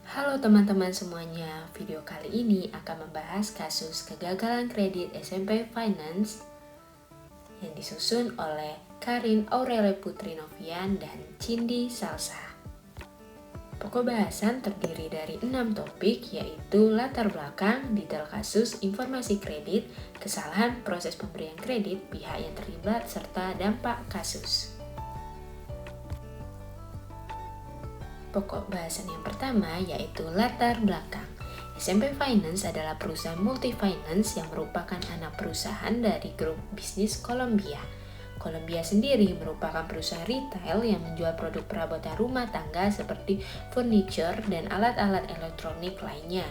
Halo teman-teman semuanya, video kali ini akan membahas kasus kegagalan kredit SMP Finance yang disusun oleh Karin Aurelie Putri Novian dan Cindy Salsa. Pokok bahasan terdiri dari 6 topik, yaitu latar belakang, detail kasus, informasi kredit, kesalahan proses pemberian kredit, pihak yang terlibat, serta dampak kasus. Pokok bahasan yang pertama yaitu latar belakang. SMP Finance adalah perusahaan multi-finance yang merupakan anak perusahaan dari grup bisnis Columbia. Columbia sendiri merupakan perusahaan retail yang menjual produk perabotan rumah tangga seperti furniture dan alat-alat elektronik lainnya.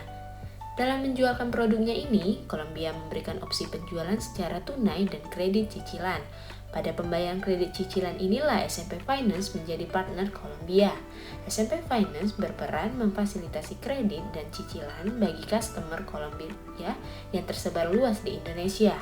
Dalam menjualkan produknya ini, Columbia memberikan opsi penjualan secara tunai dan kredit cicilan. Pada pembayaran kredit cicilan inilah SMP Finance menjadi partner Columbia. SMP Finance berperan memfasilitasi kredit dan cicilan bagi customer Columbia yang tersebar luas di Indonesia.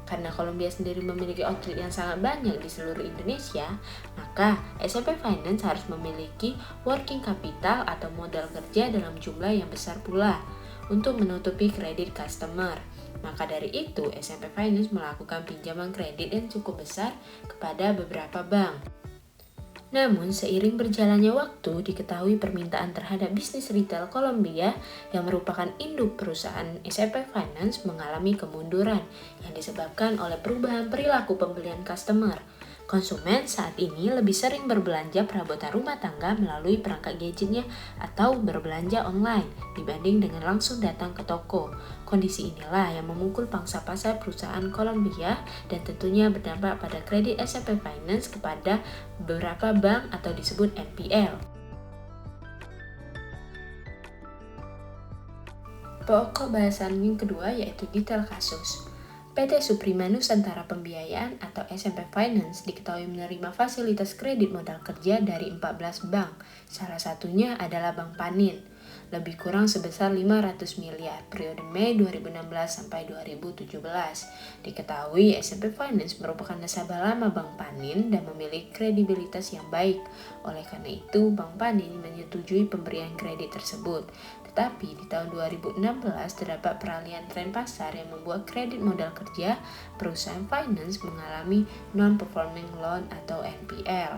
Karena Columbia sendiri memiliki outlet yang sangat banyak di seluruh Indonesia, maka SMP Finance harus memiliki working capital atau modal kerja dalam jumlah yang besar pula untuk menutupi kredit customer. Maka dari itu, SMP Finance melakukan pinjaman kredit yang cukup besar kepada beberapa bank. Namun, seiring berjalannya waktu, diketahui permintaan terhadap bisnis retail Columbia yang merupakan induk perusahaan SMP Finance mengalami kemunduran yang disebabkan oleh perubahan perilaku pembelian customer. Konsumen saat ini lebih sering berbelanja perabotan rumah tangga melalui perangkat gadgetnya atau berbelanja online dibanding dengan langsung datang ke toko. Kondisi inilah yang memukul pangsa pasar perusahaan Columbia dan tentunya berdampak pada kredit SMP Finance kepada beberapa bank atau disebut NPL. Pokok bahasan yang kedua yaitu detail kasus. PT Suprema Nusantara Pembiayaan atau SMP Finance diketahui menerima fasilitas kredit modal kerja dari 14 bank. Salah satunya adalah Bank Panin, lebih kurang sebesar 500 miliar periode Mei 2016 sampai 2017. Diketahui SMP Finance merupakan nasabah lama Bank Panin dan memiliki kredibilitas yang baik. Oleh karena itu, Bank Panin menyetujui pemberian kredit tersebut. Tetapi di tahun 2016 terdapat peralihan tren pasar yang membuat kredit modal kerja perusahaan finance mengalami non-performing loan atau NPL.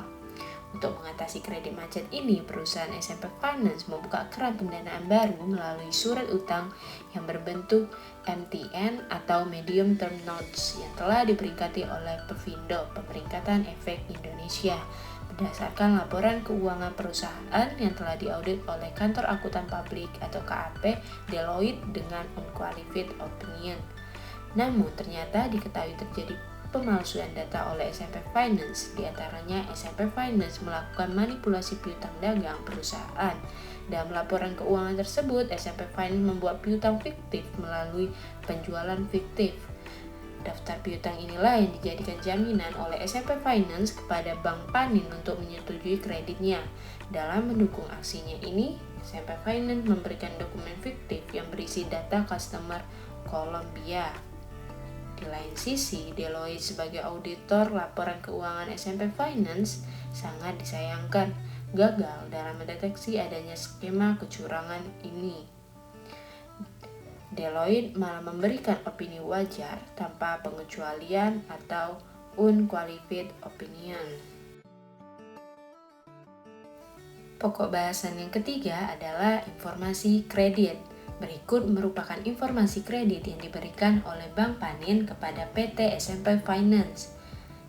Untuk mengatasi kredit macet ini, perusahaan SMP Finance membuka keran pendanaan baru melalui surat utang yang berbentuk MTN atau Medium Term Notes yang telah diperingkati oleh Pevindo, Pemeringkatan Efek Indonesia. Berdasarkan laporan keuangan perusahaan yang telah diaudit oleh Kantor Akuntan Publik atau KAP Deloitte dengan unqualified opinion. Namun ternyata diketahui terjadi pemalsuan data oleh SMP Finance. Di antaranya SMP Finance melakukan manipulasi piutang dagang perusahaan. Dalam laporan keuangan tersebut, SMP Finance membuat piutang fiktif melalui penjualan fiktif. Daftar piutang inilah yang dijadikan jaminan oleh SMP Finance kepada Bank Panin untuk menyetujui kreditnya. Dalam mendukung aksinya ini, SMP Finance memberikan dokumen fiktif yang berisi data customer Columbia. Di lain sisi, Deloitte sebagai auditor laporan keuangan SMP Finance sangat disayangkan gagal dalam mendeteksi adanya skema kecurangan ini. Deloitte malah memberikan opini wajar tanpa pengecualian atau unqualified opinion. Pokok bahasan yang ketiga adalah informasi kredit. Berikut merupakan informasi kredit yang diberikan oleh Bank Panin kepada PT SMP Finance.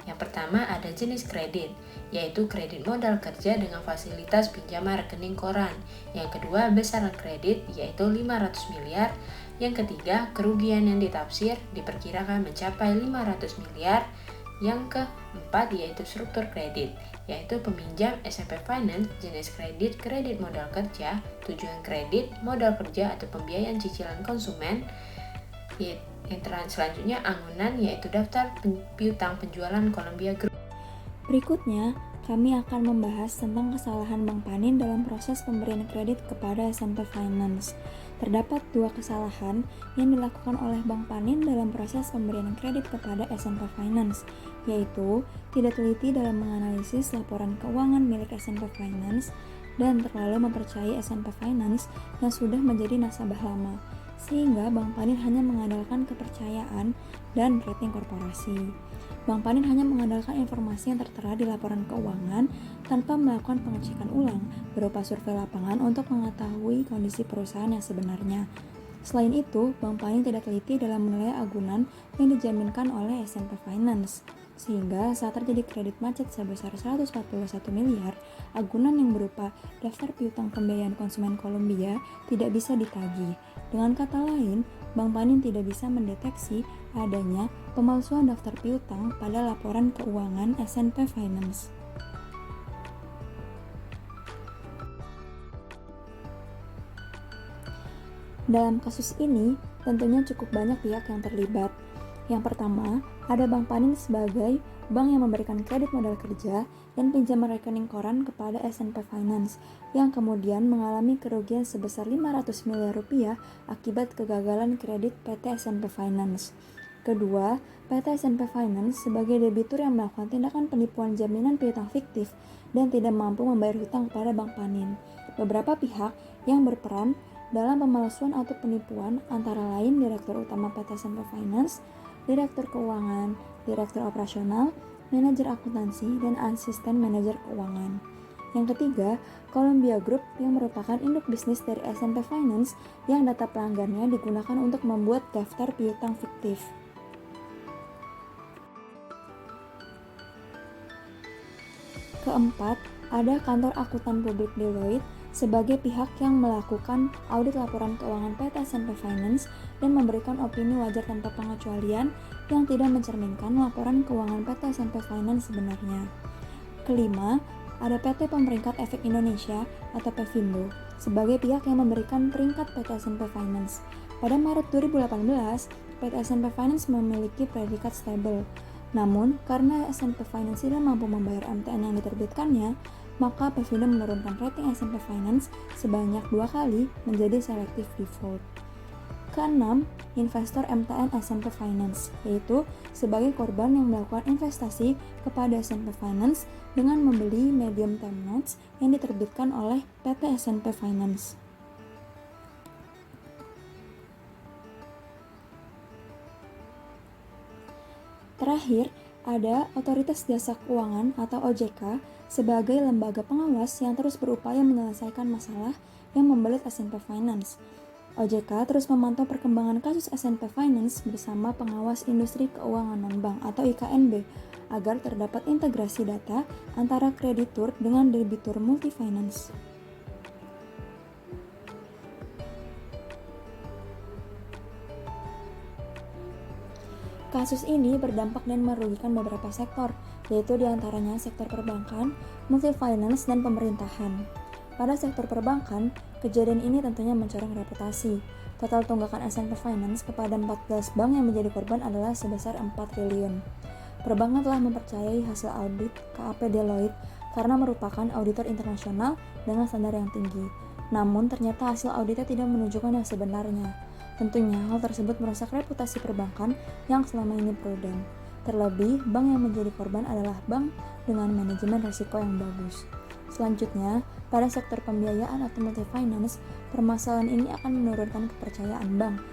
Yang pertama ada jenis kredit, yaitu kredit modal kerja dengan fasilitas pinjaman rekening koran. Yang kedua besaran kredit, yaitu 500 miliar. Yang ketiga, kerugian yang ditafsir diperkirakan mencapai 500 miliar. Yang keempat yaitu struktur kredit, yaitu peminjam SMP Finance, jenis kredit, kredit modal kerja, tujuan kredit, modal kerja atau pembiayaan cicilan konsumen. Yang selanjutnya anggunan, yaitu daftar piutang penjualan Columbia Group. Berikutnya, kami akan membahas tentang kesalahan Bank Panin dalam proses pemberian kredit kepada SMP Finance. Terdapat dua kesalahan yang dilakukan oleh Bank Panin dalam proses pemberian kredit kepada SMP Finance, yaitu tidak teliti dalam menganalisis laporan keuangan milik SMP Finance dan terlalu mempercayai S&P Finance yang sudah menjadi nasabah lama, sehingga Bank Panin hanya mengandalkan kepercayaan dan rating korporasi. Bank Panin hanya mengandalkan informasi yang tertera di laporan keuangan tanpa melakukan pengecekan ulang berupa survei lapangan untuk mengetahui kondisi perusahaan yang sebenarnya. Selain itu, Bank Panin tidak teliti dalam menilai agunan yang dijaminkan oleh S&P Finance, sehingga saat terjadi kredit macet sebesar 141 miliar, agunan yang berupa daftar piutang pembiayaan konsumen Kolombia tidak bisa ditagih. Dengan kata lain, Bank Panin tidak bisa mendeteksi adanya pemalsuan daftar piutang pada laporan keuangan S&P Finance. Dalam kasus ini, tentunya cukup banyak pihak yang terlibat. Yang pertama, ada Bank Panin sebagai bank yang memberikan kredit modal kerja dan pinjaman rekening koran kepada S&P Finance yang kemudian mengalami kerugian sebesar 500 miliar rupiah akibat kegagalan kredit PT S&P Finance. Kedua, PT S&P Finance sebagai debitur yang melakukan tindakan penipuan jaminan piutang fiktif dan tidak mampu membayar hutang kepada Bank Panin. Beberapa pihak yang berperan dalam pemalsuan atau penipuan antara lain Direktur Utama PT S&P Finance, Direktur Keuangan, Direktur Operasional, Manajer Akuntansi, dan Asisten Manajer Keuangan. Yang ketiga, Columbia Group yang merupakan induk bisnis dari S&P Finance yang data pelanggannya digunakan untuk membuat daftar piutang fiktif. Keempat, ada kantor akuntan publik Deloitte sebagai pihak yang melakukan audit laporan keuangan PT S&P Finance dan memberikan opini wajar tanpa pengecualian yang tidak mencerminkan laporan keuangan PT S&P Finance sebenarnya. Kelima, ada PT Pemeringkat Efek Indonesia atau Pevindo sebagai pihak yang memberikan peringkat PT S&P Finance. Pada Maret 2018, PT S&P Finance memiliki predikat stable. Namun, karena S&P Finance tidak mampu membayar MTN yang diterbitkannya, maka Pevindo menurunkan rating S&P Finance sebanyak 2 kali menjadi selective default. Keenam, investor MTN S&P Finance, yaitu sebagai korban yang melakukan investasi kepada S&P Finance dengan membeli medium term notes yang diterbitkan oleh PT S&P Finance. Terakhir, ada Otoritas Jasa Keuangan atau OJK sebagai lembaga pengawas yang terus berupaya menyelesaikan masalah yang membelit S&P Finance. OJK terus memantau perkembangan kasus S&P Finance bersama pengawas industri keuangan non-bank atau IKNB agar terdapat integrasi data antara kreditur dengan debitur multi-finance. Kasus ini berdampak dan merugikan beberapa sektor, yaitu diantaranya sektor perbankan, multi-finance, dan pemerintahan. Pada sektor perbankan, kejadian ini tentunya mencoreng reputasi. Total tunggakan S&P Finance kepada 14 bank yang menjadi korban adalah sebesar 4 triliun. Perbankan telah mempercayai hasil audit KAP Deloitte karena merupakan auditor internasional dengan standar yang tinggi. Namun ternyata hasil auditnya tidak menunjukkan yang sebenarnya. Tentunya hal tersebut merusak reputasi perbankan yang selama ini prudent. Terlebih, bank yang menjadi korban adalah bank dengan manajemen risiko yang bagus. Selanjutnya, pada sektor pembiayaan atau multi-finance, permasalahan ini akan menurunkan kepercayaan bank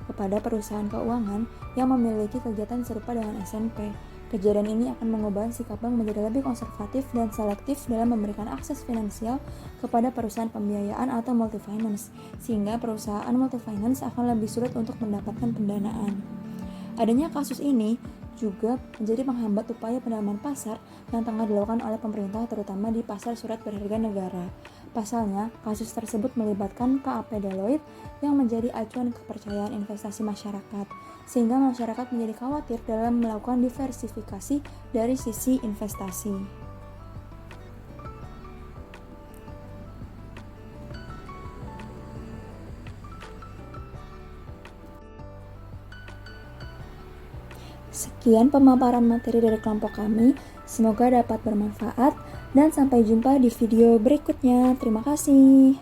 kepada perusahaan keuangan yang memiliki kegiatan serupa dengan S&P. Kejadian ini akan mengubah sikap bank menjadi lebih konservatif dan selektif dalam memberikan akses finansial kepada perusahaan pembiayaan atau multi-finance, sehingga perusahaan multi-finance akan lebih sulit untuk mendapatkan pendanaan. Adanya kasus ini juga menjadi penghambat upaya pendalaman pasar yang tengah dilakukan oleh pemerintah terutama di pasar surat berharga negara. Pasalnya, kasus tersebut melibatkan KAP Deloitte yang menjadi acuan kepercayaan investasi masyarakat, sehingga masyarakat menjadi khawatir dalam melakukan diversifikasi dari sisi investasi. Sekian pemaparan materi dari kelompok kami, semoga dapat bermanfaat dan sampai jumpa di video berikutnya. Terima kasih.